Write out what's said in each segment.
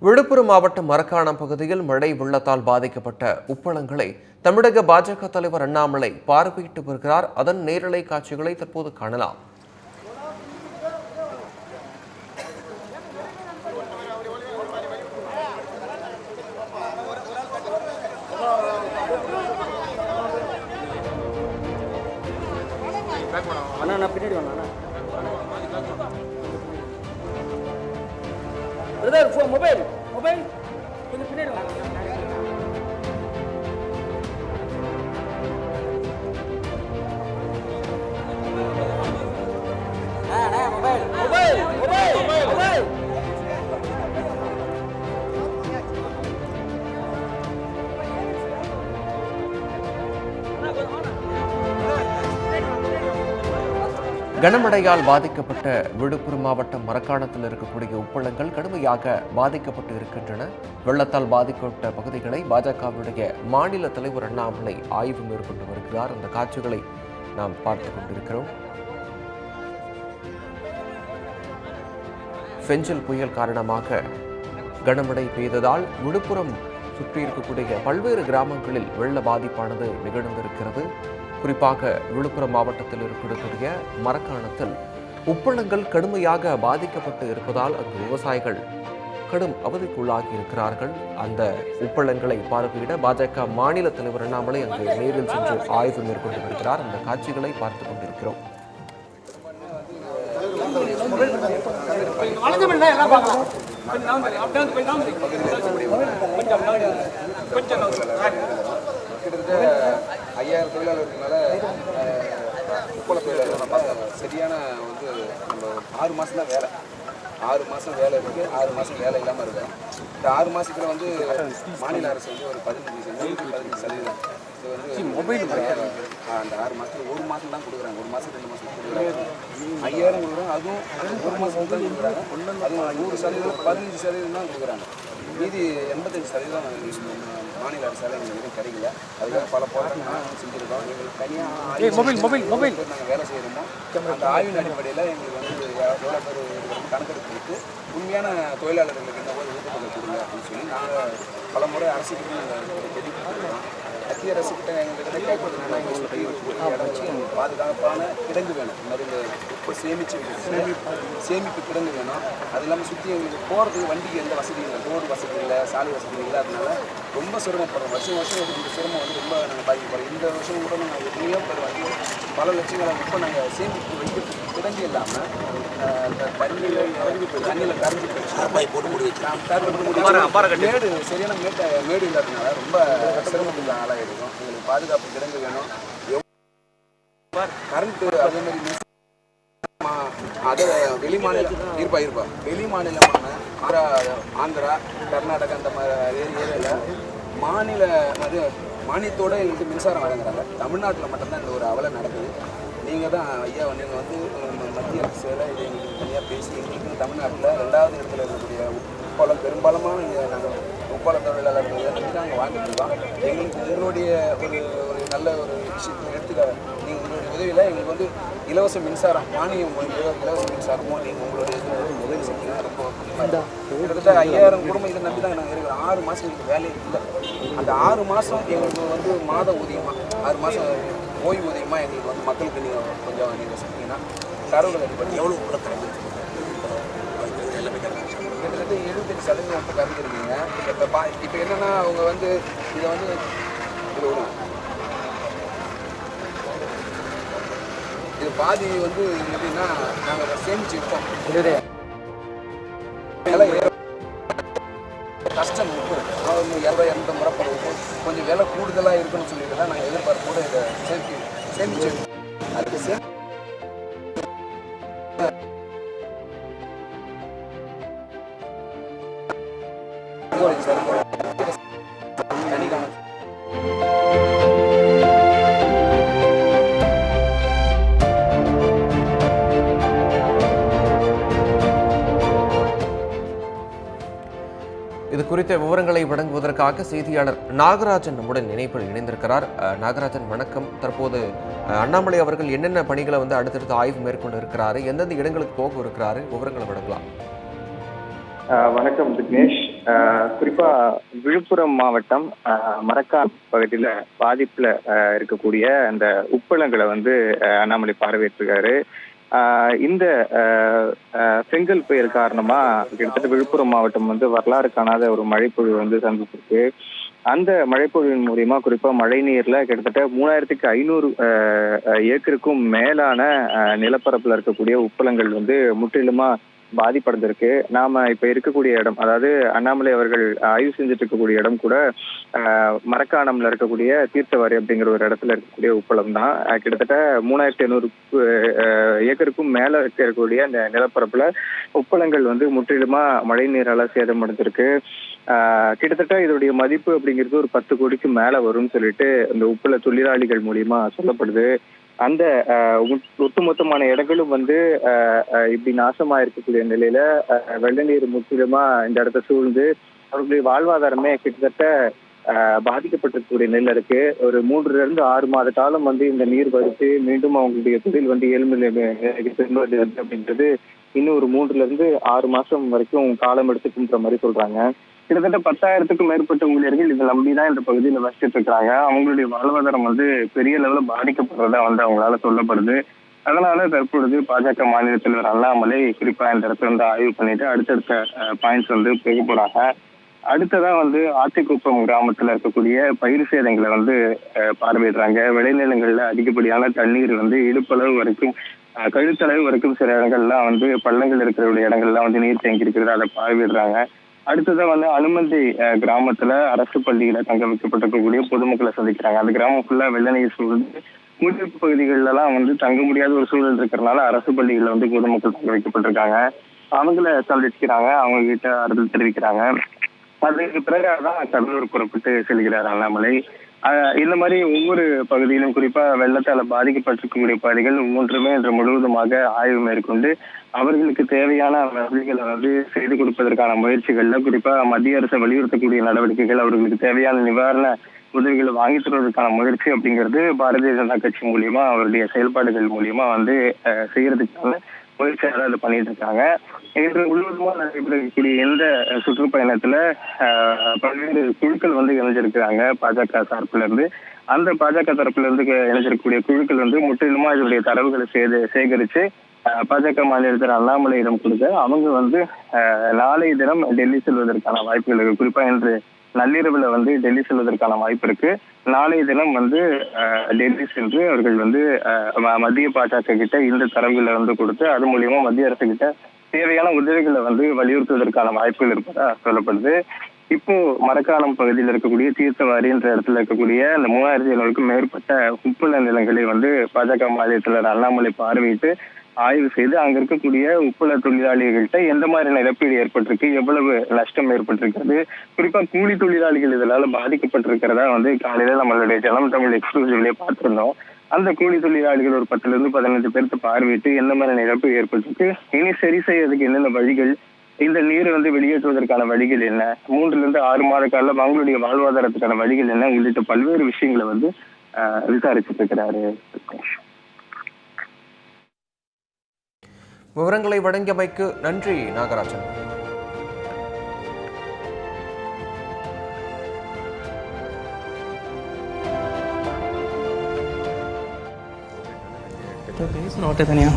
விழுப்புரம் மாவட்டம் மரக்காணம் பகுதியில் மழை வெள்ளத்தால் பாதிக்கப்பட்ட உப்பளங்களை தமிழக பாஜக தலைவர் அண்ணாமலை பார்வையிட்டு வருகிறார். அதன் நேரலை காட்சிகளை தற்போது காணலாம். மொபைல் கொஞ்சம் பின்னாடி வாங்க. மொபைல் கனமழையால் பாதிக்கப்பட்ட விழுப்புரம் மாவட்டம் மரக்காணத்தில் இருக்கக்கூடிய உப்பளங்கள் கடுமையாக பாதிக்கப்பட்டு இருக்கின்றன. வெள்ளத்தால் பாதிக்கப்பட்ட பகுதிகளை பாஜகவுடைய மாநில தலைவர் அண்ணாமலை ஆய்வு மேற்கொண்டு வருகிறார். அந்த காட்சிகளை நாம் பார்த்துக் கொண்டிருக்கிறோம். பெஞ்சல் புயல் காரணமாக கனமழை பெய்ததால் விழுப்புரம் சுற்றி இருக்கக்கூடிய பல்வேறு கிராமங்களில் வெள்ள பாதிப்பானது நிகழ்ந்திருக்கிறது. குறிப்பாக விழுப்புரம் மாவட்டத்தில் இருக்கக்கூடிய மரக்காணத்தில் உப்பளங்கள் கடுமையாக பாதிக்கப்பட்டு இருப்பதால் அங்கு விவசாயிகள் கடும் அவதிக்குள்ளாகி இருக்கிறார்கள். அந்த உப்பளங்களை பார்வையிட பாஜக மாநில தலைவர் அண்ணாமலை அங்கு நேரில் சென்று ஆய்வு மேற்கொண்டு வருகிறார். அந்த காட்சிகளை பார்த்துக் கொண்டிருக்கிறோம். கிட்டத்தட்ட 5000 தொழிலாளருக்கு மேலே உப்பள தொழிலாளர் பார்த்தாங்க. சரியான நம்ம 6 மாதம் தான் வேலை, 6 மாதம் வேலை இருக்குது, 6 மாதம் வேலை இல்லாமல் இருக்கிறோம். இந்த 6 மாதத்தில் மாநில அரசு ஒரு 15% இது மொபைல் அந்த 6 மாதத்தில் 1 மாதம் தான் கொடுக்குறாங்க. 1 மாதம் 2 மாதம் கொடுக்குறாங்க. 5000 கொடுக்குறாங்க. அதுவும் 1 மாதம் தான் கொடுக்குறாங்க. அதுவும் 100% 15% தான் கொடுக்குறாங்க. மீதி 85% யூஸ் பண்ணுவோம். மாநில அரசால் எங்களுக்கு எதுவும் கிடைக்கல. அதுக்காக பல போராட்டங்கள் செஞ்சுருக்கோம். எங்களுக்கு தனியாக நாங்கள் வேலை செய்கிறோமோ அந்த ஆய்வின் அடிப்படையில் எங்களுக்கு எவ்வளோ பேர் கணக்கெடுப்பு கொடுத்து உண்மையான தொழிலாளர்களுக்கு இந்த ஒரு ஊக்கத்தொகை கொடுங்க அப்படின்னு சொல்லி நாங்கள் பல முறை அரசுக்கு நாங்கள் தெரிவிக்கிறோம். மத்திய அரசுக்கிட்ட எங்கள்கிட்ட கேட்கறதுனால எங்களை சுற்றி இடம் வச்சு எங்களுக்கு பாதுகாப்பான கிடங்கு வேணும். இந்த மாதிரி உப்பு சேமிப்பு கிடங்கு வேணும். அது இல்லாமல் சுற்றி எங்களுக்கு போகிறதுக்கு வண்டிக்கு எந்த வசதி இல்லை, ரோடு வசதி இல்லை, சாலை வசதி இல்லை. அதனால ரொம்ப சிரமப்படுறோம். வருஷம் இந்த சிரமம் ரொம்ப நாங்கள் பாதிக்கப்படுறோம். இந்த வருஷம் கூட நாங்கள் எத்தனையோ பேர் வந்து பல லட்சங்களை இப்போ நாங்கள் சேமிப்பு வைக்கிறதுக்கு கிடங்கு இல்லாமல் தண்ணியில் கரைஞ்சி மேடு சரியான மேடு இல்லாததுனால ரொம்ப சிரமத்துக்கு ஆளாகிருக்கும். எங்களுக்கு பாதுகாப்பு கிடங்கு வேணும். கரண்ட்டு அதே மாதிரி அதை வெளி மாநிலமான ஆந்திரா, கர்நாடகா அந்த மாதிரி ஏரியாவில் மானியத்தோடு எங்களுக்கு மின்சாரம் வழங்குறாங்க. தமிழ்நாட்டில் மட்டும்தான் இந்த ஒரு அவலை நடக்குது. நீங்கள் தான் ஐயா நீங்கள் மத்திய அரசில் இதை எங்களுக்கு தனியாக பேசி எங்களுக்கு தமிழ்நாட்டில் 2வது இடத்துல இருக்கக்கூடிய உப்பளம் பெரும்பாலுமான நாங்கள் உப்பள தொழிலாளர்கள் நாங்கள் வாங்கிட்டு இருக்கோம். எங்களுக்கு உங்களுடைய ஒரு நல்ல ஒரு விஷயத்தை எடுத்துக்க நீங்கள் உங்களுடைய உதவியில் எங்களுக்கு இலவச மின்சாரம் மானியம் இலவச மின்சாரமோ நீங்கள் உங்களுடைய உதவி செஞ்சீங்கன்னா ரொம்ப கிட்டத்தட்ட 5000 குடும்பம் இதை நம்பி தான் நாங்கள் இருக்கிறோம். 6 மாதம் எங்களுக்கு வேலை இல்லை. அந்த 6 மாதம் எங்களுக்கு மாத ஊதியமாக 6 மாதம் ஓய்வூதியமாக எங்களுக்கு மக்களுக்கு நீங்கள் கொஞ்சம் நீங்கள் சொன்னீங்கன்னா தரவுகள் அடிப்படை எவ்வளோ கிட்டத்தட்ட 75% கறந்துருக்கீங்க. இப்போ என்னென்னா அவங்க இதை இது பாதி எப்படின்னா நாங்கள் சேமிச்சு வைப்போம். கஷ்டம் உப்பு 200 முறை போடுவோம். கொஞ்சம் விலை கூடுதலாக இருக்குன்னு சொல்லிட்டு தான் நாங்கள் எதிர்பார்ப்பு கூட இதை சேமிச்சு அதுக்கு இது குறித்த விவரங்களை வழங்குவதற்காக செய்தியாளர் நாகராஜன் நம்முடன் இணைப்பில் இணைந்திருக்கிறார். நாகராஜன் வணக்கம். தற்போது அண்ணாமலை அவர்கள் என்னென்ன பணிகளை அடுத்தடுத்து ஆய்வு மேற்கொண்டு இருக்கிறாரு, எந்தெந்த இடங்களுக்கு போக இருக்கிறாரு, விவரங்களை வழங்கலாம். வணக்கம் விக்னேஷ். குறிப்பாக விழுப்புரம் மாவட்டம் மரக்காணம் பகுதியில் பாதிப்பில் இருக்கக்கூடிய அந்த உப்பளங்களை வந்து அண்ணாமலை பார்வையிட்டிருக்காரு. இந்த செங்கல் புயல் காரணமா கிட்டத்தட்ட விழுப்புரம் மாவட்டம் வந்து வரலாறு காணாத ஒரு மழைப்பொழிவு வந்து சந்திச்சிருக்கு. அந்த மழைப்பொழிவின் மூலியமா குறிப்பா மழை நீர்ல கிட்டத்தட்ட 3500 ஏக்கருக்கும் மேலான நிலப்பரப்புல இருக்கக்கூடிய உப்பளங்கள் வந்து முற்றிலுமா பாதிப்படைந்திருக்கு. நாம இப்ப இருக்கக்கூடிய இடம், அதாவது அண்ணாமலை அவர்கள் ஆய்வு செஞ்சுட்டு இருக்கக்கூடிய இடம் கூட மரக்காணம்ல இருக்கக்கூடிய தீர்த்தவாரி அப்படிங்கிற ஒரு இடத்துல இருக்கக்கூடிய உப்பளம் தான். கிட்டத்தட்ட 3500 ஏக்கருக்கும் மேல இருக்கக்கூடிய அந்த நிலப்பரப்புல உப்பளங்கள் வந்து முற்றிலுமா மழை நீரால சேதமடைஞ்சிருக்கு. கிட்டத்தட்ட இதோடைய மதிப்பு அப்படிங்கிறது ஒரு 10 கோடிக்கு மேல வரும்னு சொல்லிட்டு இந்த உப்பள தொழிலாளிகள் மூலியமா சொல்லப்படுது. அந்த ஒட்டுமொத்தமான இடங்களும் வந்து இப்படி நாசமா இருக்கக்கூடிய நிலையில வெள்ள நீர் முற்றிலுமா இந்த இடத்த சூழ்ந்து அவர்களுடைய வாழ்வாதாரமே கிட்டத்தட்ட பாதிக்கப்பட்டிருக்கக்கூடிய நிலை இருக்கு. ஒரு 3 to 6 மாத காலம் வந்து இந்த நீர் வடித்து மீண்டும் அவங்களுடைய தொழில் வந்து ஏழ்மைக்கு திரும்புவது அப்படின்றது இன்னும் ஒரு 3 to 6 மாசம் வரைக்கும் காலம் எடுத்துக்குன்ற மாதிரி சொல்றாங்க. கிட்டத்தட்ட 10,000க்கும் மேற்பட்ட ஊழியர்கள் இதை நம்பிதான் இந்த பகுதியில் வசிச்சுட்டு இருக்காங்க. அவங்களுடைய வாழ்வாதாரம் வந்து பெரிய லெவல பாதிக்கப்படுறதா வந்து அவங்களால சொல்லப்படுது. அதனால தற்பொழுது பாஜக மாநில தலைவர் அண்ணாமலை குறிப்பா இந்த இடத்துல வந்து ஆய்வு பண்ணிட்டு அடுத்தடுத்த பாயிண்ட்ஸ் வந்து போக போறாங்க. அடுத்ததா வந்து ஆத்திக்குப்பம் கிராமத்துல இருக்கக்கூடிய பயிர் சேதங்களை வந்து பார்வையிடுறாங்க. விளைநிலங்கள்ல அதிகப்படியான தண்ணீர் வந்து இடுப்பளவு வரைக்கும் கழுத்தளவு வரைக்கும் சில இடங்கள்லாம் வந்து பள்ளங்கள் இருக்கிற இடங்கள்லாம் வந்து நீர் தேங்கி இருக்கிறது, அதை பார்வையிடுறாங்க. அடுத்ததான் வந்து அனுமந்தி கிராமத்துல அரசு பள்ளியில தங்க வைக்கப்பட்டிருக்கக்கூடிய பொதுமக்களை சந்திக்கிறாங்க. அந்த கிராமம் ஃபுல்லா வெள்ள நீர் சூழ்ந்து குடியிருப்பு பகுதிகளெல்லாம் வந்து தங்க முடியாத ஒரு சூழல் இருக்கிறதுனால அரசு பள்ளிகளில் வந்து பொதுமக்கள் தங்க வைக்கப்பட்டிருக்காங்க. அவங்கள சந்திக்கிறாங்க, அவங்க கிட்ட ஆறுதல் தெரிவிக்கிறாங்க. அதுக்கு பிறகுதான் கடலூர் புறப்பட்டு செல்கிறார் அண்ணாமலை. இந்த மாதிரி ஒவ்வொரு பகுதியிலும் குறிப்பா வெள்ளத்தால பாதிக்கப்பட்டிருக்கக்கூடிய பகுதிகள் ஒவ்வொன்றுமே இன்று முழுவதுமாக ஆய்வு மேற்கொண்டு அவர்களுக்கு தேவையான வசதிகளை வந்து செய்து கொடுப்பதற்கான முயற்சிகள்ல குறிப்பா மத்திய அரசை வலியுறுத்தக்கூடிய நடவடிக்கைகள், அவர்களுக்கு தேவையான நிவாரண உதவிகளை வாங்கி தருவதற்கான முயற்சி அப்படிங்கிறது பாரதிய ஜனதா கட்சி மூலியமா அவருடைய செயல்பாடுகள் மூலியமா வந்து செய்யறதுக்கான முயற்சியாக அதை பண்ணிட்டு இருக்காங்க. இன்று முழுவதுமா நடைபெறக்கூடிய இந்த சுற்றுப்பயணத்துல பல்வேறு குழுக்கள் வந்து இணைஞ்சிருக்கிறாங்க பாஜக தரப்புல இருந்து. அந்த பாஜக தரப்புல இருந்து இணைஞ்சிருக்கக்கூடிய குழுக்கள் வந்து முற்றிலுமா இதனுடைய தரவுகளை சேகரிச்சு பாஜக மாநிலத்தில் அண்ணாமலையிடம் கொடுக்க அவங்க வந்து நாளைய தினம் டெல்லி செல்வதற்கான வாய்ப்புகள் இருக்கு. குறிப்பா இன்று நள்ளிரவுல வந்து டெல்லி செல்வதற்கான வாய்ப்பு இருக்கு. நாளைய தினம் வந்து டெல்லி சென்று அவர்கள் வந்து மத்திய பாஜக கிட்ட இந்த தரவுகளை வந்து கொடுத்து அது மூலியமா மத்திய அரசு கிட்ட தேவையான உதவிகளை வந்து வலியுறுத்துவதற்கான வாய்ப்புகள் இருப்பதா சொல்லப்படுது. இப்போ மரக்காணம் பகுதியில் இருக்கக்கூடிய தீர்த்தவாரி என்ற இடத்துல இருக்கக்கூடிய அந்த 3700க்கும் மேற்பட்ட உப்பள நிலங்களை வந்து பாஜக மாநில தலைவர் அண்ணாமலை பார்வையிட்டு ஆய்வு செய்து அங்க இருக்கக்கூடிய உப்பள தொழிலாளிகள்கிட்ட எந்த மாதிரியான இழப்பீடு ஏற்பட்டிருக்கு, எவ்வளவு நஷ்டம் ஏற்பட்டிருக்கிறது, குறிப்பா கூலி தொழிலாளிகள் இதனால பாதிக்கப்பட்டிருக்கிறதா வந்து காலையில நம்மளுடைய ஜனம் தமிழ் எக்ஸ்க்ளூசிவ்லயே பார்த்திருந்தோம். அந்த கூலி தொழிலாளிகள் ஒரு 10 to 15 பேருக்கு பார்வையிட்டு எந்த மாதிரியான இழப்பு ஏற்பட்டிருக்கு, இனி சரி செய்யறதுக்கு என்னென்ன வழிகள், இந்த நீரை வந்து வெளியேற்றுவதற்கான வழிகள் என்ன, 3 to 6 மாத காலம் அவங்களுடைய வாழ்வாதாரத்துக்கான வழிகள் என்ன உள்ளிட்ட பல்வேறு விஷயங்களை வந்து விசாரிச்சுட்டு இருக்கிறாரு. விவரங்களை வழங்கியமைக்கு நன்றி நாகராஜன். नोट है धनिया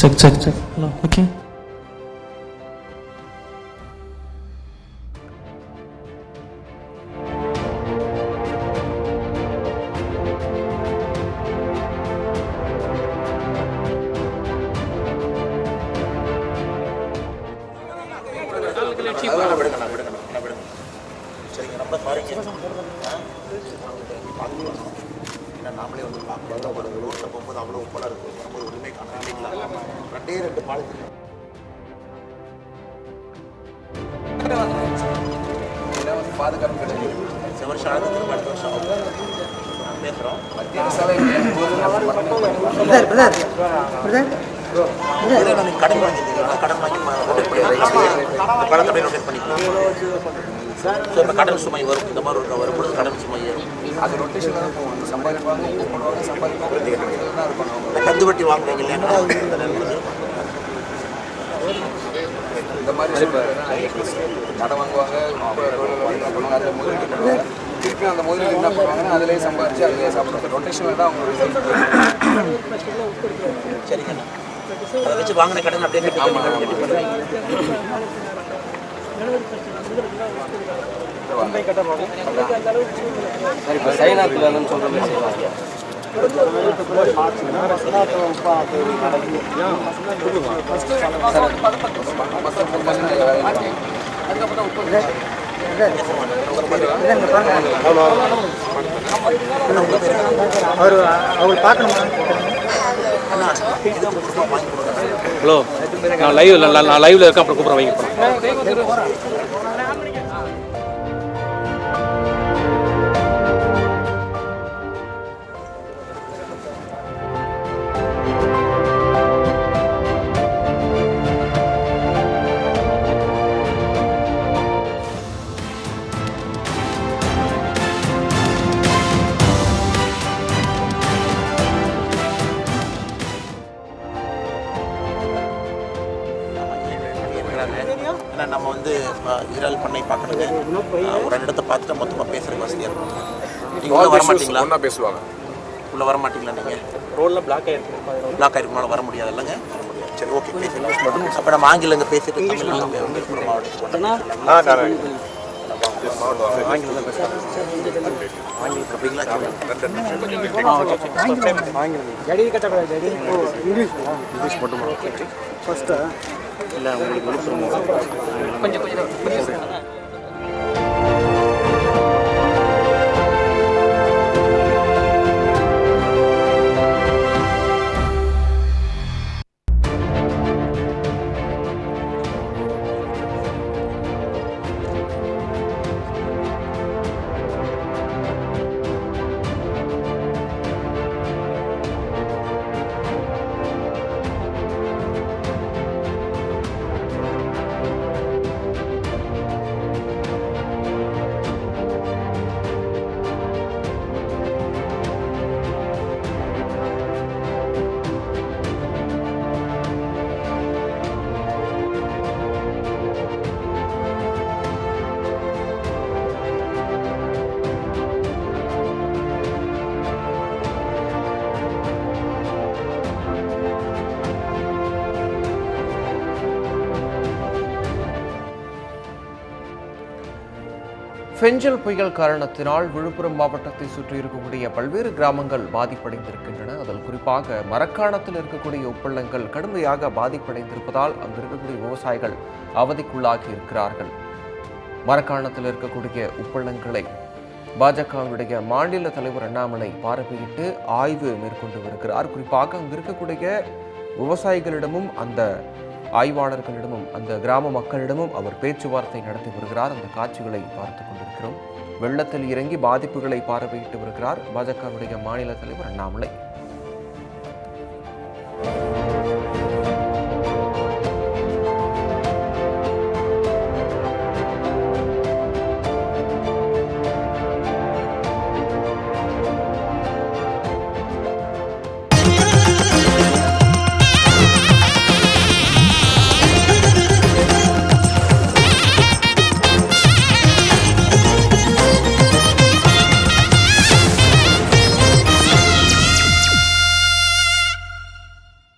check check check hello okay நாமளே வந்து பார்க்கலாம். ரோட்டில் போகும்போது அவ்வளோ உப்பலாக இருக்கும், நம்ம ஒன்றுமே காணலாம். 2 பாலத்தில் பாதுகாப்பு கிடையாது. வருஷம் ஆகுது, அடுத்த வருஷம் பேசுகிறோம். மத்திய அரசால் நீங்கள் கடன் வாங்கியிருந்தீங்கன்னா கடன் வாங்கி பணத்தை அப்படியே ரொட்டேட் பண்ணிக்கலாம். ஸோ இப்போ கடன் சுமை வரும், இந்த மாதிரி ஒரு வரும்பொழுது கடன் சுமை ஏறும். அது ரொட்டேஷன் தான் போகும். சம்பாதிப்பாங்க, சம்பாதிப்பாங்க தான் இருக்கணும். கந்து வட்டி வாங்குவீங்க இல்லையா? இந்த மாதிரி சூழ்நிலை கடன் வாங்குவாங்க, தொழிலாளர்கள் என்ன பண்ணுவாங்க, அதில் முதலீடு பண்ணுவாங்க. திருப்பி அந்த முதலீடு என்ன பண்ணுவாங்கன்னா அதிலேயே சம்பாதிச்சு அதிலேயே சாப்பிடுவாங்க. ரொட்டேஷனில் தான் அவங்களுடைய சரிங்கண்ணா. அதை வச்சு வாங்கின கடன் அப்படியே கட்டி கட்டி பண்ணுறாங்க. சரி, இப்போ சைனாத்துலன்னு சொல்கிற மாதிரி செய்வாங்க. அவர் பார்க்கணுமா? ஹலோ, நான் லைவ்ல இருக்கேன், அப்புறம் கூப்பிட்றேன், வைங்க. ஏன்னா நம்ம வந்து இறால் பண்ணை பார்க்கணுங்க, ஒரு இடத்த பார்த்துட்டு மொத்தமாக பேசுகிறதுக்கு வசதியாக இருக்கும். நீங்கள் உள்ளே வர மாட்டீங்களா? ஒன்றா பேசுவாங்க. உள்ளே வர மாட்டீங்களா? நீங்கள் ரோடில் பிளாக் ஆகிருக்கனால வர முடியாது இல்லைங்க? வர முடியாது. சரி, ஓகே, பேசலாம். அப்போ நம்ம ஆங்கிலங்க பேசிட்டு தமிழ் விழுப்புரம் மாவட்டத்துக்கு ஆங்கிலம் பேசுகிறேன். அப்படிங்களா? இங்கிலீஷ் மட்டுமா? ஃபர்ஸ்ட்டு இல்லை, உங்களுக்கு விழுப்புரம் கொஞ்சம் ஃபெஞ்சல் புயல் காரணத்தினால் விழுப்புரம் மாவட்டத்தை சுற்றி இருக்கக்கூடிய பல்வேறு கிராமங்கள் பாதிப்படைந்திருக்கின்றன. அதில் குறிப்பாக மரக்காணத்தில் இருக்கக்கூடிய உப்பள்ளங்கள் கடுமையாக பாதிப்படைந்திருப்பதால் அங்கு இருக்கக்கூடிய விவசாயிகள் அவதிக்குள்ளாகி இருக்கிறார்கள். மரக்காணத்தில் இருக்கக்கூடிய உப்பள்ளங்களை பாஜகவுடைய மாநில தலைவர் அண்ணாமலை பார்வையிட்டு ஆய்வு மேற்கொண்டு வருகிறார். குறிப்பாக அங்கு இருக்கக்கூடிய விவசாயிகளிடமும் அந்த ஆய்வாளர்களிடமும் அந்த கிராம மக்களிடமும் அவர் பேச்சுவார்த்தை நடத்தி வருகிறார். அந்த காட்சிகளை பார்த்து கொண்டிருக்கிறோம். வெள்ளத்தில் இறங்கி பாதிப்புகளை பார்வையிட்டு வருகிறார் பாஜகவுடைய மாநில தலைவர் அண்ணாமலை.